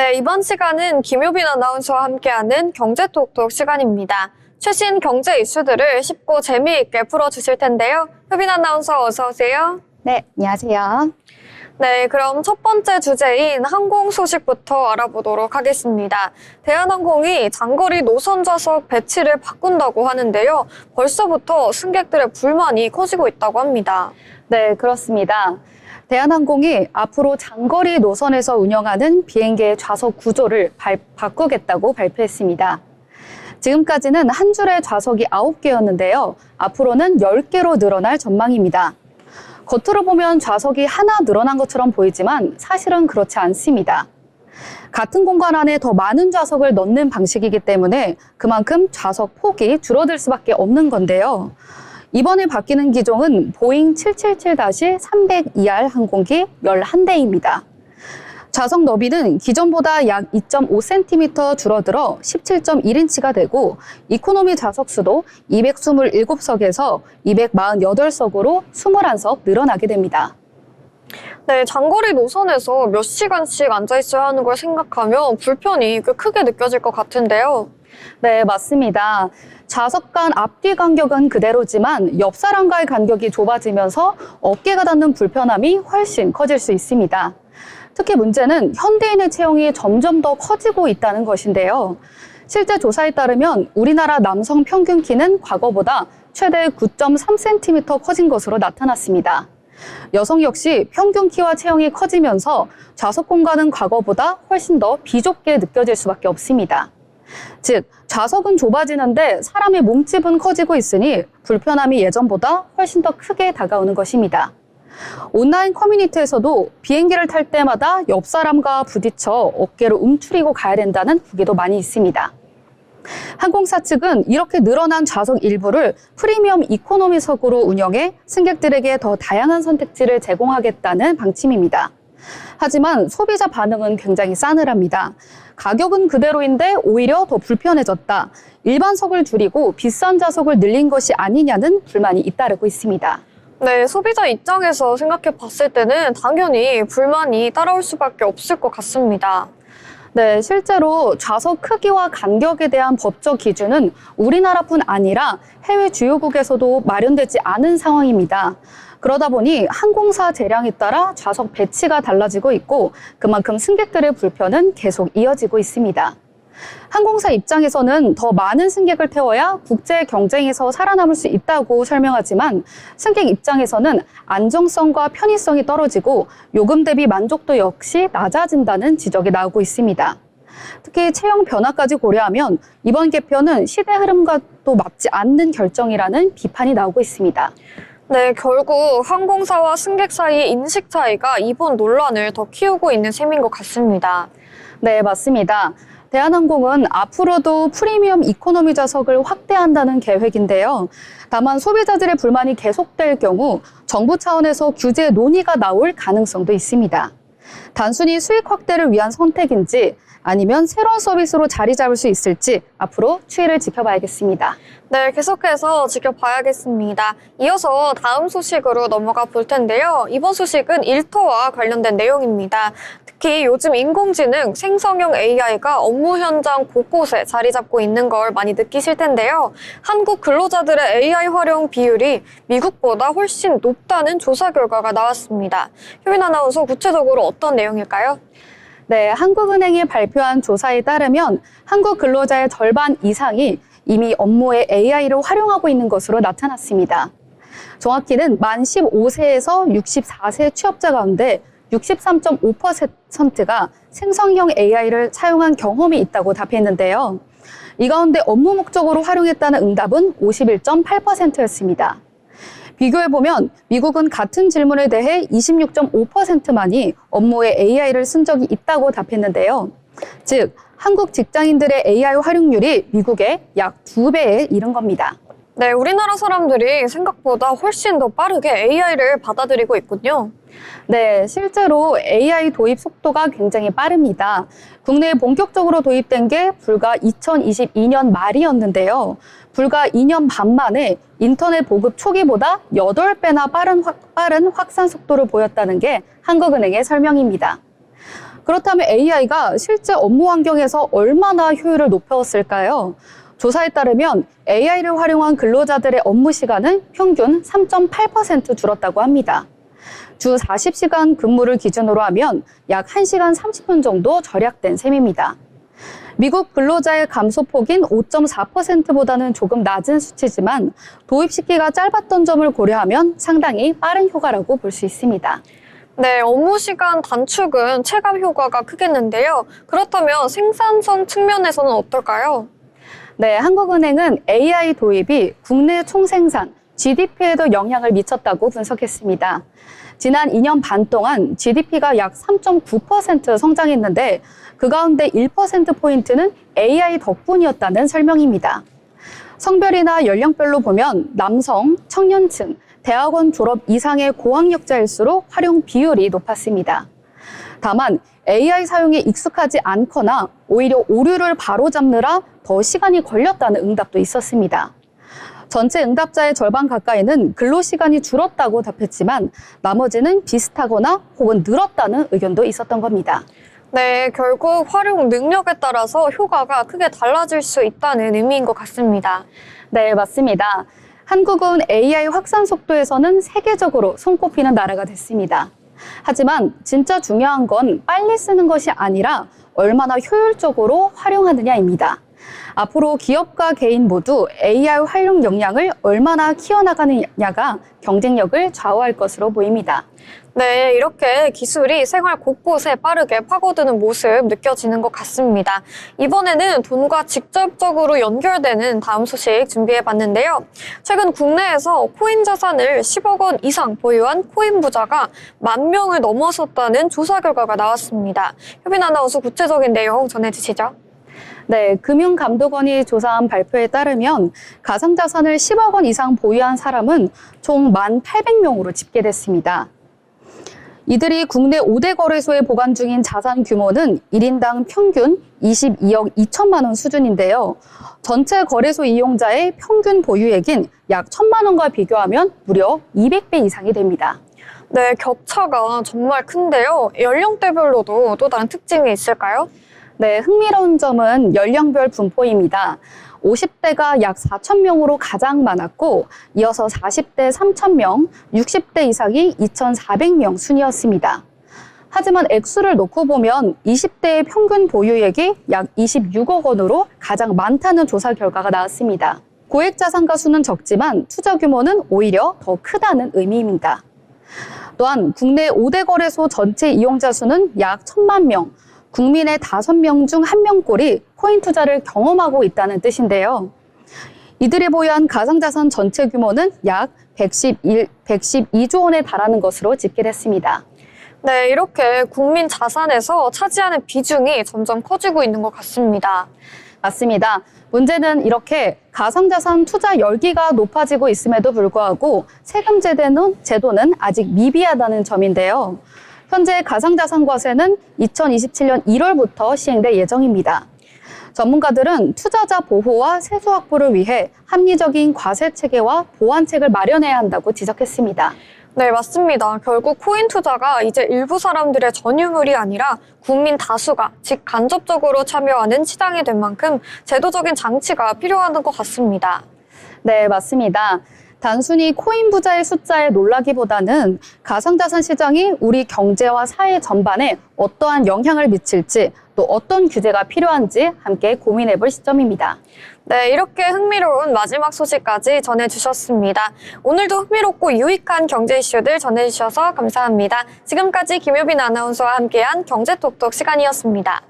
네, 이번 시간은 김효빈 아나운서와 함께하는 경제톡톡 시간입니다. 최신 경제 이슈들을 쉽고 재미있게 풀어주실 텐데요. 효빈 아나운서 어서 오세요. 네, 안녕하세요. 네, 그럼 첫 번째 주제인 항공 소식부터 알아보도록 하겠습니다. 대한항공이 장거리 노선 좌석 배치를 바꾼다고 하는데요. 벌써부터 승객들의 불만이 커지고 있다고 합니다. 네, 그렇습니다. 대한항공이 앞으로 장거리 노선에서 운영하는 비행기의 좌석 구조를 바꾸겠다고 발표했습니다. 지금까지는 한 줄의 좌석이 9개였는데요. 앞으로는 10개로 늘어날 전망입니다. 겉으로 보면 좌석이 하나 늘어난 것처럼 보이지만 사실은 그렇지 않습니다. 같은 공간 안에 더 많은 좌석을 넣는 방식이기 때문에 그만큼 좌석 폭이 줄어들 수밖에 없는 건데요. 이번에 바뀌는 기종은 보잉 777-300ER 항공기 11대입니다. 좌석 너비는 기존보다 약 2.5cm 줄어들어 17.1인치가 되고 이코노미 좌석 수도 227석에서 248석으로 21석 늘어나게 됩니다. 네, 장거리 노선에서 몇 시간씩 앉아 있어야 하는 걸 생각하면 불편이 꽤 크게 느껴질 것 같은데요. 네, 맞습니다. 좌석 간 앞뒤 간격은 그대로지만 옆 사람과의 간격이 좁아지면서 어깨가 닿는 불편함이 훨씬 커질 수 있습니다. 특히 문제는 현대인의 체형이 점점 더 커지고 있다는 것인데요. 실제 조사에 따르면 우리나라 남성 평균 키는 과거보다 최대 9.3cm 커진 것으로 나타났습니다. 여성 역시 평균 키와 체형이 커지면서 좌석 공간은 과거보다 훨씬 더 비좁게 느껴질 수밖에 없습니다. 즉, 좌석은 좁아지는데 사람의 몸집은 커지고 있으니 불편함이 예전보다 훨씬 더 크게 다가오는 것입니다. 온라인 커뮤니티에서도 비행기를 탈 때마다 옆 사람과 부딪혀 어깨를 움츠리고 가야 된다는 후기도 많이 있습니다. 항공사 측은 이렇게 늘어난 좌석 일부를 프리미엄 이코노미석으로 운영해 승객들에게 더 다양한 선택지를 제공하겠다는 방침입니다. 하지만 소비자 반응은 굉장히 싸늘합니다. 가격은 그대로인데 오히려 더 불편해졌다. 일반석을 줄이고 비싼 좌석을 늘린 것이 아니냐는 불만이 잇따르고 있습니다. 네, 소비자 입장에서 생각해 봤을 때는 당연히 불만이 따라올 수밖에 없을 것 같습니다. 네, 실제로 좌석 크기와 간격에 대한 법적 기준은 우리나라뿐 아니라 해외 주요국에서도 마련되지 않은 상황입니다. 그러다 보니 항공사 재량에 따라 좌석 배치가 달라지고 있고 그만큼 승객들의 불편은 계속 이어지고 있습니다. 항공사 입장에서는 더 많은 승객을 태워야 국제 경쟁에서 살아남을 수 있다고 설명하지만 승객 입장에서는 안정성과 편의성이 떨어지고 요금 대비 만족도 역시 낮아진다는 지적이 나오고 있습니다. 특히 체형 변화까지 고려하면 이번 개편은 시대 흐름과도 맞지 않는 결정이라는 비판이 나오고 있습니다. 네, 결국 항공사와 승객 사이의 인식 차이가 이번 논란을 더 키우고 있는 셈인 것 같습니다. 네, 맞습니다. 대한항공은 앞으로도 프리미엄 이코노미 좌석을 확대한다는 계획인데요. 다만 소비자들의 불만이 계속될 경우 정부 차원에서 규제 논의가 나올 가능성도 있습니다. 단순히 수익 확대를 위한 선택인지 아니면 새로운 서비스로 자리 잡을 수 있을지 앞으로 추이를 지켜봐야겠습니다. 네, 계속해서 지켜봐야겠습니다. 이어서 다음 소식으로 넘어가 볼 텐데요. 이번 소식은 일터와 관련된 내용입니다. 특히 요즘 인공지능, 생성형 AI가 업무 현장 곳곳에 자리 잡고 있는 걸 많이 느끼실 텐데요. 한국 근로자들의 AI 활용 비율이 미국보다 훨씬 높다는 조사 결과가 나왔습니다. 효빈 아나운서, 구체적으로 어떤 내용일까요? 네, 한국은행이 발표한 조사에 따르면 한국 근로자의 절반 이상이 이미 업무에 AI를 활용하고 있는 것으로 나타났습니다. 정확히는 만 15세에서 64세 취업자 가운데 63.5%가 생성형 AI를 사용한 경험이 있다고 답했는데요. 이 가운데 업무 목적으로 활용했다는 응답은 51.8%였습니다. 비교해보면 미국은 같은 질문에 대해 26.5%만이 업무에 AI를 쓴 적이 있다고 답했는데요. 즉, 한국 직장인들의 AI 활용률이 미국의 약 2배에 이른 겁니다. 네, 우리나라 사람들이 생각보다 훨씬 더 빠르게 AI를 받아들이고 있군요. 네, 실제로 AI 도입 속도가 굉장히 빠릅니다. 국내에 본격적으로 도입된 게 불과 2022년 말이었는데요. 불과 2년 반 만에 인터넷 보급 초기보다 8배나 빠른 확산 속도를 보였다는 게 한국은행의 설명입니다. 그렇다면 AI가 실제 업무 환경에서 얼마나 효율을 높였을까요? 조사에 따르면 AI를 활용한 근로자들의 업무 시간은 평균 3.8% 줄었다고 합니다. 주 40시간 근무를 기준으로 하면 약 1시간 30분 정도 절약된 셈입니다. 미국 근로자의 감소폭인 5.4%보다는 조금 낮은 수치지만 도입 시기가 짧았던 점을 고려하면 상당히 빠른 효과라고 볼 수 있습니다. 네, 업무 시간 단축은 체감 효과가 크겠는데요. 그렇다면 생산성 측면에서는 어떨까요? 네, 한국은행은 AI 도입이 국내 총생산, GDP에도 영향을 미쳤다고 분석했습니다. 지난 2년 반 동안 GDP가 약 3.9% 성장했는데 그 가운데 1%포인트는 AI 덕분이었다는 설명입니다. 성별이나 연령별로 보면 남성, 청년층, 대학원 졸업 이상의 고학력자일수록 활용 비율이 높았습니다. 다만 AI 사용에 익숙하지 않거나 오히려 오류를 바로잡느라 더 시간이 걸렸다는 응답도 있었습니다. 전체 응답자의 절반 가까이는 근로시간이 줄었다고 답했지만 나머지는 비슷하거나 혹은 늘었다는 의견도 있었던 겁니다. 네, 결국 활용 능력에 따라서 효과가 크게 달라질 수 있다는 의미인 것 같습니다. 네, 맞습니다. 한국은 AI 확산 속도에서는 세계적으로 손꼽히는 나라가 됐습니다. 하지만 진짜 중요한 건 빨리 쓰는 것이 아니라 얼마나 효율적으로 활용하느냐입니다. 앞으로 기업과 개인 모두 AI 활용 역량을 얼마나 키워나가느냐가 경쟁력을 좌우할 것으로 보입니다. 네, 이렇게 기술이 생활 곳곳에 빠르게 파고드는 모습 느껴지는 것 같습니다. 이번에는 돈과 직접적으로 연결되는 다음 소식 준비해봤는데요. 최근 국내에서 코인 자산을 10억 원 이상 보유한 코인 부자가 10,000명을 넘어섰다는 조사 결과가 나왔습니다. 효빈 아나운서 구체적인 내용 전해주시죠. 네, 금융감독원이 조사한 발표에 따르면 가상자산을 10억 원 이상 보유한 사람은 총 1,800명으로 집계됐습니다. 이들이 국내 5대 거래소에 보관 중인 자산 규모는 1인당 평균 22억 2천만 원 수준인데요. 전체 거래소 이용자의 평균 보유액인 약 1,000만 원과 비교하면 무려 200배 이상이 됩니다. 네, 격차가 정말 큰데요. 연령대별로도 또 다른 특징이 있을까요? 네, 흥미로운 점은 연령별 분포입니다. 50대가 약 4,000명으로 가장 많았고 이어서 40대 3,000명, 60대 이상이 2,400명 순이었습니다. 하지만 액수를 놓고 보면 20대의 평균 보유액이 약 26억 원으로 가장 많다는 조사 결과가 나왔습니다. 고액 자산가 수는 적지만 투자 규모는 오히려 더 크다는 의미입니다. 또한 국내 5대 거래소 전체 이용자 수는 약 1,000만 명, 국민의 5명 중 1명꼴이 코인 투자를 경험하고 있다는 뜻인데요. 이들이 보유한 가상자산 전체 규모는 약 112조 원에 달하는 것으로 집계됐습니다. 네, 이렇게 국민 자산에서 차지하는 비중이 점점 커지고 있는 것 같습니다. 맞습니다. 문제는 이렇게 가상자산 투자 열기가 높아지고 있음에도 불구하고 세금 제도는 아직 미비하다는 점인데요. 현재 가상자산과세는 2027년 1월부터 시행될 예정입니다. 전문가들은 투자자 보호와 세수 확보를 위해 합리적인 과세 체계와 보완책을 마련해야 한다고 지적했습니다. 네, 맞습니다. 결국 코인 투자가 이제 일부 사람들의 전유물이 아니라 국민 다수가 직간접적으로 참여하는 시장이 된 만큼 제도적인 장치가 필요한 것 같습니다. 네, 맞습니다. 단순히 코인 부자의 숫자에 놀라기보다는 가상자산 시장이 우리 경제와 사회 전반에 어떠한 영향을 미칠지 또 어떤 규제가 필요한지 함께 고민해볼 시점입니다. 네, 이렇게 흥미로운 마지막 소식까지 전해주셨습니다. 오늘도 흥미롭고 유익한 경제 이슈들 전해주셔서 감사합니다. 지금까지 김효빈 아나운서와 함께한 경제톡톡 시간이었습니다.